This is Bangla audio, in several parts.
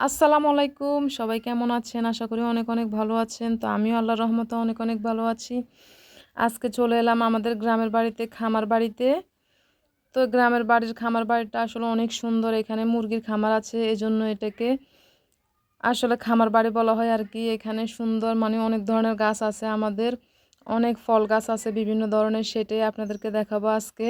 আসসালামু আলাইকুম। সবাই কেমন আছেন? আশা করি অনেক, অনেক ভালো আছেন। তো আমিও আল্লাহর রহমতে অনেক, অনেক ভালো আছি। আজকে চলে এলাম আমাদের গ্রামের বাড়িতে, খামার বাড়িতে। তো গ্রামের বাড়ির খামার বাড়িটা আসলে অনেক সুন্দর। এখানে মুরগির খামার আছে। এজন্য এটাকে আসলে খামার বাড়ি বলা হয় আরকি। এখানে সুন্দর মানে অনেক ধরনের গাছ আছে আমাদের। অনেক ফল গাছ আছে বিভিন্ন ধরনের। সেটাই আপনাদেরকে দেখাবো আজকে।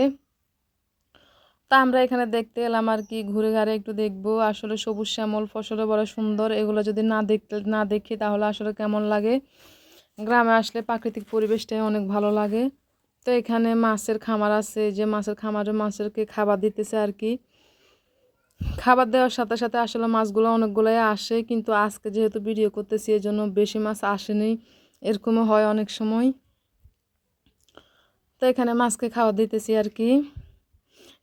তা আমরা এখানে দেখতে এলাম আর কি, ঘুরে ঘাড়ে একটু দেখবো। আসলে সবুজ শ্যামল ফসলে বড় সুন্দর। এগুলো যদি না দেখি তাহলে আসলে কেমন লাগে। গ্রামে আসলে প্রাকৃতিক পরিবেশটাই অনেক ভালো লাগে। তো এখানে মাছের খামার আছে, যে মাছের খামারে মাছেরকে খাবার দিতেছে আর কি। খাবার দেওয়ার সাথে সাথে আসলে মাছগুলো অনেকগুলোই আসে, কিন্তু আজকে যেহেতু ভিডিও করতেছি এই জন্য বেশি মাছ আসেনি। এরকমও হয় অনেক সময়। তো এখানে মাছকে খাবার দিতেছি আর কি।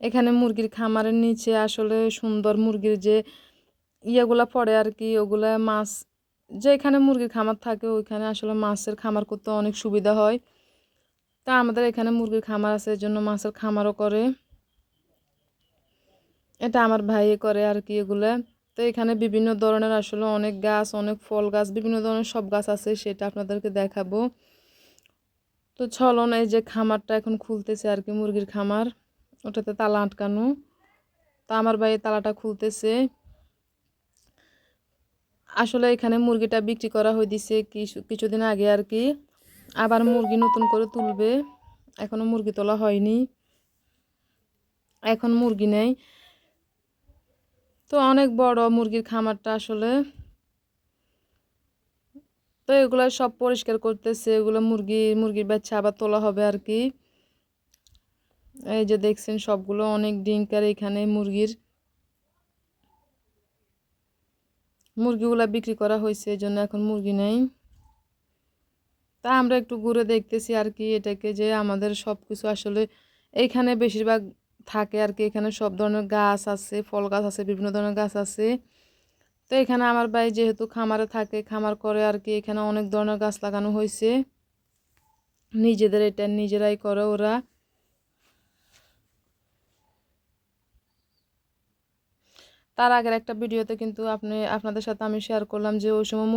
এখানে মুরগির খামারের নিচে আসলে সুন্দর মুরগির যে ইয়েগুলা পড়ে আর কি, ওগুলা মাছ, যেখানে মুরগির খামার থাকে ওইখানে আসলে মাছের খামার করতে অনেক সুবিধা হয়। তা আমাদের এখানে মুরগির খামার আছে, এজন্য মাছের খামারও করে। এটা আমার ভাইয়ে করে আর কি এগুলা। তো এখানে বিভিন্ন ধরনের আসলে অনেক গাছ, অনেক ফল গাছ, বিভিন্ন ধরনের সব গাছ আছে, সেটা আপনাদেরকে দেখাবো। তো চলুন, এই যে খামারটা এখন খুলতেছে আর কি, মুরগির খামার। ওটাতে তালা আটকানো। তা আমার ভাই তালাটা খুলতেছে। আসলে এখানে মুরগিটা বিক্রি করা হয়ে দিছে কিছুদিন আগে আর কি। আবার মুরগি নতুন করে তুলবে। এখনো মুরগি তোলা হয়নি, এখন মুরগি নেই। তো অনেক বড় মুরগির খামারটা আসলে। তো এগুলো সব পরিষ্কার করতেছে, এগুলো মুরগির বাচ্চা আবার তোলা হবে আর কি। এই যে দেখছেন সবগুলো অনেক ডিঙ্কার এখানে মুরগিগুলা বিক্রি করা হয়েছে, এই জন্য এখন মুরগি নেই। তা আমরা একটু ঘুরে দেখতেছি আর কি এটাকে, যে আমাদের সব কিছু আসলে এইখানে বেশিরভাগ থাকে আর কি। এখানে সব ধরনের গাছ আছে, ফল গাছ আছে, বিভিন্ন ধরনের গাছ আছে। তো এখানে আমার ভাই যেহেতু খামারে থাকে, খামার করে আর কি, এখানে অনেক ধরনের গাছ লাগানো হয়েছে। এটা নিজেরাই করে ওরা। তার আগের একটা ভিডিওতে কিন্তু আপনাদের সাথে আমি শেয়ার করলাম যে ওই সময়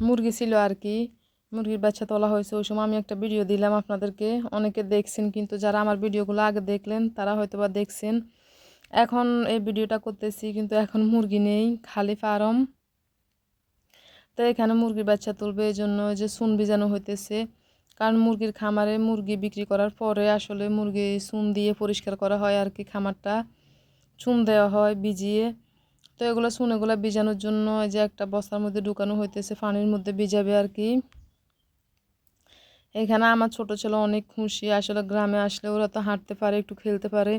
মুরগি ছিল আর কি। মুরগির বাচ্চা তোলা হয়েছে, ওই সময় আমি একটা ভিডিও দিলাম আপনাদেরকে। অনেকে দেখছেন, কিন্তু যারা আমার ভিডিওগুলো আগে দেখলেন তারা হয়তো বা দেখছেন। এখন এই ভিডিওটা করতেছি, কিন্তু এখন মুরগি নেই, খালি ফার্ম। তো এখানে মুরগির বাচ্চা তুলবে, এই জন্য যে চুন ভিজানো হইতেছে। কারণ মুরগির খামারে মুরগি বিক্রি করার পরে আসলে মুরগি চুন দিয়ে পরিষ্কার করা হয় আর কি, খামারটা চুন দেওয়া হয় ভিজিয়ে। তো এগুলো ভিজানোর জন্য এই যে একটা বস্তার মধ্যে ঢুকানো হইতেছে, পানির মধ্যে ভিজাবে আর কি। এখানে আমার ছোট ছেলে অনেক খুশি। আসলে গ্রামে আসলে ওরা তো হাঁটতে পারে, একটু খেলতে পারে।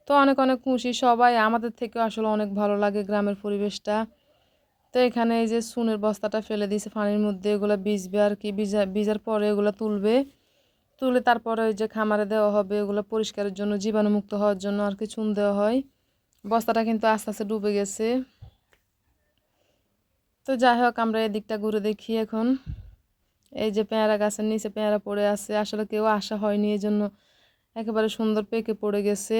তো অনেক অনেক খুশি সবাই, আমাদের থেকেও আসলে অনেক ভালো লাগে গ্রামের পরিবেশটা। তো এখানে এই যে চুনের বস্তাটা ফেলে দিয়েছে পানির মধ্যে, এগুলো ভিজবে আর কি। ভিজার পরে এগুলো তুলে তারপরে ওই যে খামারে দেওয়া হবে। এগুলো পরিষ্কারের জন্য, জীবাণুমুক্ত হওয়ার জন্য আর কি চুন দেওয়া হয়। বস্তাটা কিন্তু আস্তে আস্তে ডুবে গেছে। তো যাই হোক, আমরা এদিকটা ঘুরে দেখি এখন। এই যে পেয়ারা গাছের নিচে পেয়ারা পড়ে আছে, আসলে কেউ আসা হয়নি, এই জন্য একেবারে সুন্দর পেকে পড়ে গেছে।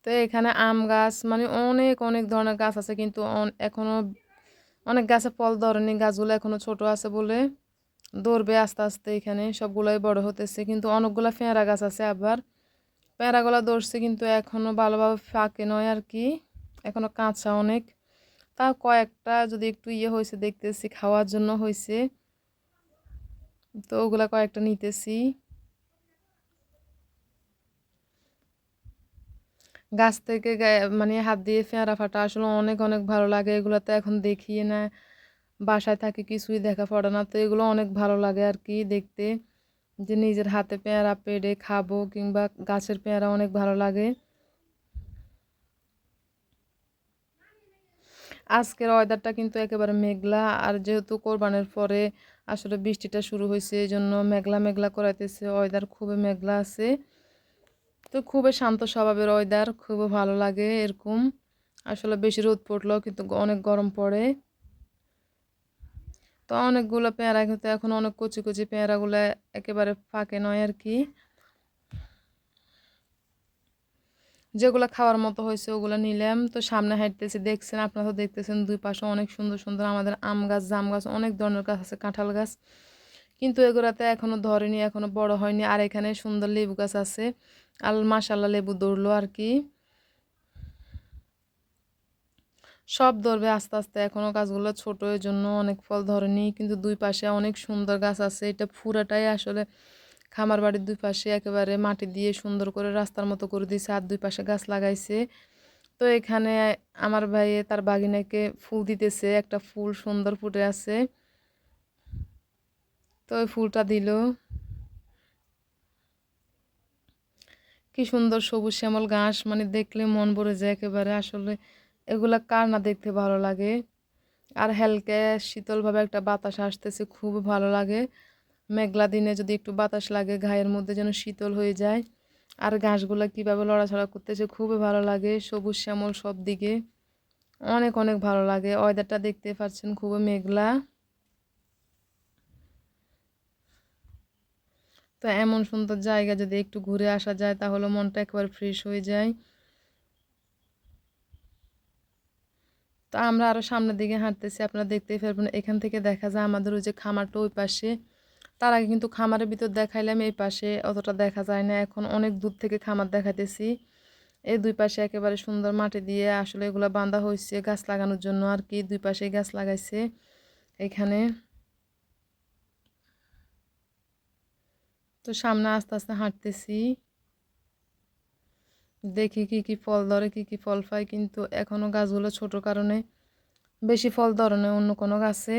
তো এখানে আম গাছ মানে অনেক অনেক ধরনের গাছ আছে, কিন্তু এখনো অনেক গাছে ফল ধরেনি। গাছগুলো এখনো ছোট আছে বলে ধরবে আস্তে আস্তে। এখানে সবগুলাই বড় হতেছে, কিন্তু অনেকগুলা পেয়ারা গাছ আছে আবার। পেয়ারাগুলা ধরছে, কিন্তু এখনো ভালোভাবে ফাঁকে নয় আর কি, এখনো কাঁচা অনেক। তাও কয়েকটা যদি একটু ইয়ে হয়েছে দেখতেছি, খাওয়ার জন্য হয়েছে। তো ওগুলা কয়েকটা নিতেছি। গাছ থেকে মানে হাত দিয়ে পেয়ারা ফাটা আসলে অনেক অনেক ভালো লাগে। এগুলো তো এখন দেখিয়ে না, বাসায় থাকি কিছুই দেখা পড়ে না। তো এগুলো অনেক ভালো লাগে আর কি দেখতে, যে নিজের হাতে পেয়ারা পেড়ে খাবো, কিংবা গাছের পেয়ারা অনেক ভালো লাগে। আজকের ওয়েদারটা কিন্তু একেবারে মেঘলা, আর যেহেতু কোরবানের পরে আসলে বৃষ্টিটা শুরু হয়েছে, এই জন্য মেঘলা মেঘলা করাইতেছে, ওয়েদার খুবই মেঘলা আছে। তো খুবই শান্ত স্বভাবের ওয়েদার, খুবই ভালো লাগে এরকম। আসলে বেশি রোদ পড়লেও কিন্তু অনেক গরম পড়ে। তো অনেকগুলো পেয়ারা, কিন্তু এখন অনেক কচি কচি পেয়ারাগুলো একেবারে ফাঁকে নয় আর কি। যেগুলো খাওয়ার মতো হয়েছে ওগুলো নিলাম। তো সামনে হাঁটতেছি, দেখছেন আপনারা তো দেখতেছেন দুই পাশে অনেক সুন্দর সুন্দর আমাদের আম গাছ, জাম গাছ, অনেক ধরনের গাছ আছে, কাঁঠাল গাছ, কিন্তু এগুলাতে এখনো ধরেনি, এখনো বড় হয়নি। আর এখানে সুন্দর লেবু গাছ আছে, আর মাশাল্লাহ লেবু ধরলো আর কি, সব ধরবে আস্তে আস্তে, এখনো গাছগুলো ছোট এর জন্য অনেক ফল ধরেনি, কিন্তু দুই পাশে অনেক সুন্দর গাছ আছে। এটা পুরাটাই আসলে খামার বাড়ির দুই পাশে একেবারে মাটি দিয়ে সুন্দর করে রাস্তার মতো করে দিয়েছে, আর দুই পাশে গাছ লাগাইছে। তো এখানে আমার ভাইয়ে তার বাগিনাকে ফুল দিতেছে, একটা ফুল সুন্দর ফুটে আছে, তো ওই ফুলটা দিল। কি সুন্দর সবুজ শ্যামল ঘাস, মানে দেখলে মন ভরে যায় একেবারে। আসলে এগুলা কার না দেখতে ভালো লাগে। আর হালকা শীতলভাবে একটা বাতাস আসতেছে, খুব ভালো লাগে। মেঘলা দিনে যদি একটু বাতাস লাগে গায়ের মধ্যে যেন শীতল হয়ে যায়। আর ঘাসগুলা কিভাবে লড়াছড়া করতেছে, খুবই ভালো লাগে, সবুজ শ্যামল সব দিকে, অনেক অনেক ভালো লাগে। ওয়েদারটা দেখতে পাচ্ছেন খুবই মেঘলা। তো এমন সুন্দর জায়গা যদি একটু ঘুরে আসা যায় তাহলে মনটা একেবারে ফ্রেশ হয়ে যায়। তো আমরা আরও সামনের দিকে হাঁটতেছি, আপনারা দেখতেই পারবেন। এখান থেকে দেখা যায় আমাদের ওই যে খামারটা ওই পাশে। তার আগে কিন্তু খামারের ভিতর দেখাইলাম, এই পাশে অতটা দেখা যায় না, এখন অনেক দূর থেকে খামার দেখাইতেছি। এই দুই পাশে একেবারে সুন্দর মাটি দিয়ে আসলে এগুলা বাঁধা হয়েছে গাছ লাগানোর জন্য আর কি, দুই পাশে গাছ লাগাইছে এখানে। তো সামনে আস্তে আস্তে হাঁটতেছি, দেখি কি কি ফল ধরে, কি কি ফল পাই, কিন্তু এখনো গাছগুলো ছোট কারণে বেশি ফল ধরে না অন্য কোনো গাছে।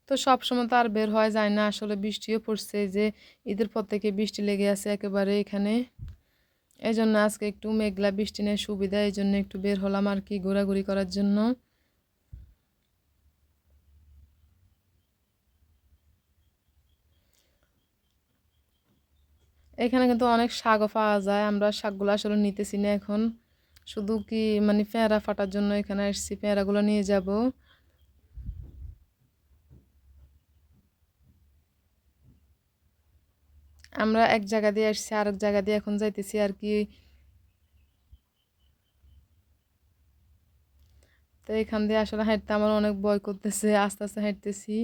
তো সবসময় তো আর বের হওয়া যায় না, আসলে বৃষ্টিও পড়ছে, যে ঈদের পর থেকে বৃষ্টি লেগে আছে একেবারে এখানে। এই জন্য আজকে একটু মেঘলা, বৃষ্টি নেই সুবিধা, এই জন্য একটু বের হলাম আর কি ঘোরাঘুরি করার জন্য। এখানে কিন্তু অনেক শাকও পাওয়া যায়, আমরা শাকগুলো আসলে নিতেছি না এখন, শুধু কি মানে পেয়ারা ফাটার জন্য এখানে এসেছি, পেয়ারাগুলো নিয়ে যাব। আমরা এক জায়গা দিয়ে আসছি আরেক জায়গা দিয়ে এখন যাইতেছি আর কি। তো এখান দিয়ে আসলে হাঁটতে আমার অনেক ভয় করতেছে, আস্তে আস্তে হাঁটতেছি।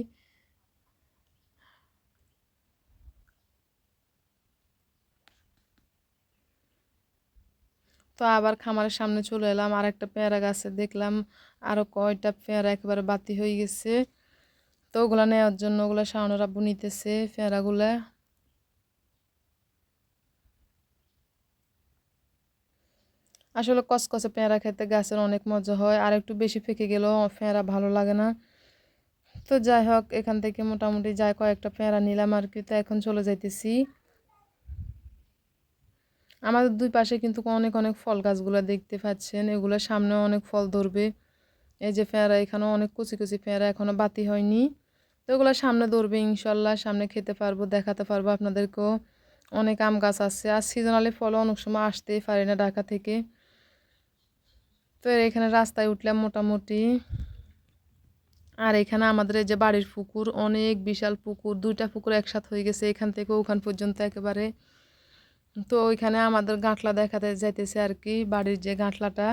তো আবার খামারের সামনে চলে এলাম, আর একটা পেয়ারা গাছে দেখলাম আরো কয়টা পেয়ারা একেবারে বাতি হয়ে গেছে। তো ওগুলা নেওয়ার জন্য ওগুলা শাওনের আব্বু নিতেছে পেয়ারাগুলা। আসলে কসকসে পেয়ারা খেতে গাছের অনেক মজা হয়, আর একটু বেশি পেকে গেলেও পেয়ারা ভালো লাগে না। তো যাই হোক, এখান থেকে মোটামুটি যাই কয়েকটা পেয়ারা নিলাম আর কি। তো এখন চলে যাইতেছি। আমাদের দুই পাশে কিন্তু অনেক অনেক ফল গাছগুলো দেখতে পাচ্ছেন, এগুলোর সামনে অনেক ফল ধরবে। এই যে পেয়ারা, এখানেও অনেক কুচি কুচি পেয়ারা এখনো বাতি হয়নি। তো এগুলো সামনে ধরবে ইনশাল্লাহ, সামনে খেতে পারবো, দেখাতে পারবো আপনাদেরকেও। অনেক আম গাছ আছে, আর সিজনালি ফলও অনেক সময় আসতেই পারে না ঢাকা থেকে। তো এখানে রাস্তায় উঠলাম মোটামুটি। আর এখানে আমাদের এই যে বাড়ির পুকুর, অনেক বিশাল পুকুর, দুইটা পুকুর একসাথে হয়ে গেছে এখান থেকে ওখান পর্যন্ত একেবারে। তো ওইখানে আমাদের গাঁটলা দেখাতে যাইতেছে আর কি, বাড়ির যে গাঁটলাটা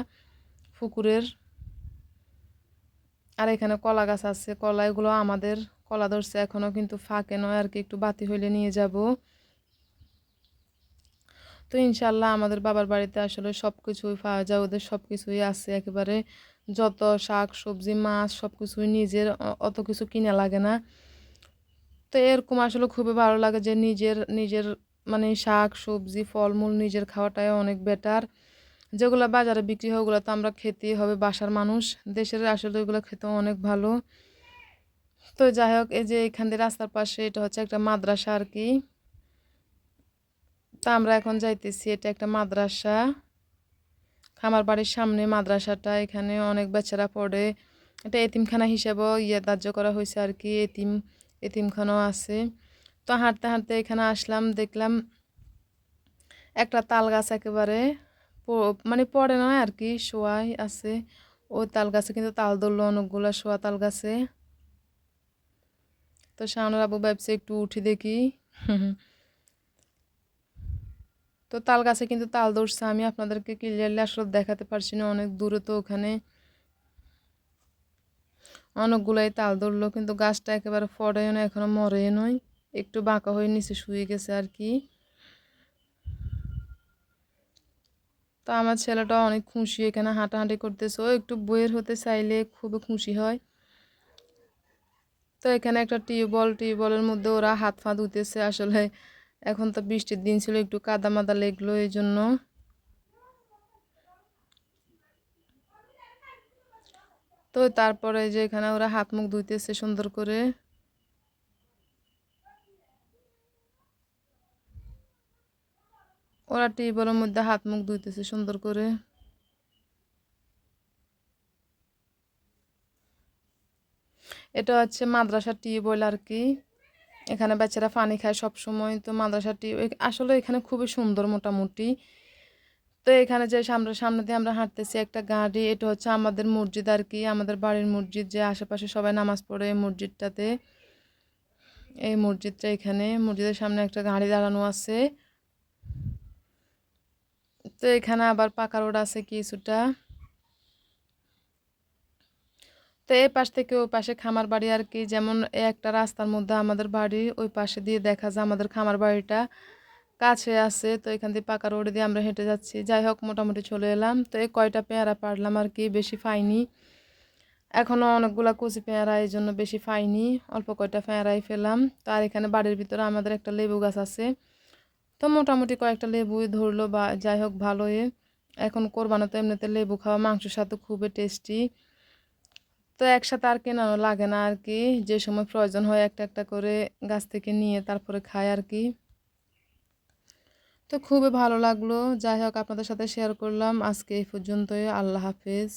পুকুরের। আর এখানে কলা গাছ আছে, কলা এগুলো আমাদের, কলা ধরছে এখনো কিন্তু ফাঁকে নয় আর কি, একটু বাতি হইলে নিয়ে যাব। তো ইনশাল্লাহ আমাদের বাবার বাড়িতে আসলে সব কিছুই পাওয়া যায়, ওদের সব কিছুই আছে একেবারে, যত শাক সবজি মাছ সব কিছুই নিজের, অত কিছু কিনা লাগে না। তো এরকম আসলে খুবই ভালো লাগে যে নিজের নিজের মানে শাক সবজি ফলমূল নিজের খাওয়াটাই অনেক বেটার। যেগুলো বাজারে বিক্রি হয় ওগুলো তো আমরা খেতেই হবে, বাসার মানুষ, দেশের আসলে ওগুলো খেতে অনেক ভালো। তো যাই হোক, এই যে এখান দিয়ে রাস্তার পাশে এটা হচ্ছে একটা মাদ্রাসা আর কি। তা আমরা এখন যাইতেছি, এটা একটা মাদ্রাসা, খামার বাড়ির সামনে মাদ্রাসাটা, এখানে অনেক বাচ্চারা পড়ে। এটা এতিমখানা হিসেবেও ধার্য করা হয়েছে আর কি, এতিমখানাও আছে। তো হাঁটতে হাঁটতে এখানে আসলাম, দেখলাম একটা তাল গাছ একেবারে মানে পড়ে নয় আর কি, শোয়াই আছে, ওই তাল গাছে কিন্তু তাল ধরলো অনেকগুলা শোয়া তাল গাছে। তো শাওনের আব্বু ভাবছে একটু উঠি দেখি। তো তাল গাছে কিন্তু তাল ধরছে, আমি আপনাদেরকে ক্লিয়ারলি আসলে দেখাতে পারছি না, অনেক দূরে তো ওখানে অনেকগুলাই তাল ধরলো, কিন্তু গাছটা একেবারে ফড়েও না, এখনো মরেও নয়, একটু বাঁকা হয়ে নিচে শুয়ে গেছে আর কি। তো আমার ছেলেটা অনেক খুশি, এখানে হাঁটাহাঁটি করতেছে, ও একটু বইয়ের হতে চাইলে খুবই খুশি হয়। তো এখানে একটা টিউবওয়েলের মধ্যে ওরা হাত পা ধুতেছে আসলে, এখন তো বৃষ্টির দিন ছিল, একটু কাদা মাদা লেগলো এই জন্য। তো তারপরে যে এখানে ওরা হাত মুখ ধুইতেছে সুন্দর করে। ওরা টিউবওয়েলের মধ্যে হাত মুখ ধুইতেছে সুন্দর করে। এটা হচ্ছে মাদ্রাসার টিউবওয়েল আর কি, এখানে বাচ্চারা পানি খায় সব সময়। তো মাদ্রাসার টিউবওয়েল আসলে এখানে খুবই সুন্দর মোটামুটি। তো এখানে যে সামনে সামনে দিয়ে আমরা হাঁটতেছি একটা গাড়ি, এটা হচ্ছে আমাদের মসজিদ আর কি, আমাদের বাড়ির মসজিদ, যে আশেপাশে সবাই নামাজ পড়ে এই মসজিদটাতে। এই মসজিদটা, এখানে মসজিদের সামনে একটা গাড়ি দাঁড়ানো আছে। তো এখানে আবার পাকা রোড আছে কিছুটা। তো এই পাশ থেকে ওই পাশে খামার বাড়ি আর কি, যেমন একটা রাস্তার মধ্যে আমাদের বাড়ি, ওই পাশে দিয়ে দেখা যায় আমাদের খামার বাড়িটা কাছে আছে। তো এখান দিয়ে পাকা রোড দিয়ে আমরা হেঁটে যাচ্ছি। যাই হোক, মোটামুটি চলে এলাম। তো এই কয়টা পেয়ারা পারলাম আর কি, বেশি পাইনি, এখনও অনেকগুলা কচি পেয়ারা, এই জন্য বেশি পাইনি, অল্প কয়টা পেয়ারাই ফেলাম। তো আর এখানে বাড়ির ভিতরে আমাদের একটা লেবু গাছ আছে, তো মোটামুটি কয়েকটা লেবুই ধরলো, বা যাই হোক ভালোই। এখন কোরবানো তো এমনিতে লেবু খাওয়া মাংসের সাথে খুবই টেস্টি। তো একসাথে আর কেনানো লাগে না আর কি, যে সময় প্রয়োজন হয় একটা একটা করে গাছ থেকে নিয়ে তারপরে খাই আর কি। তো খুবই ভালো লাগলো। যাই হোক, আপনাদের সাথে শেয়ার করলাম, আজকে এই পর্যন্তই। আল্লাহ হাফেজ।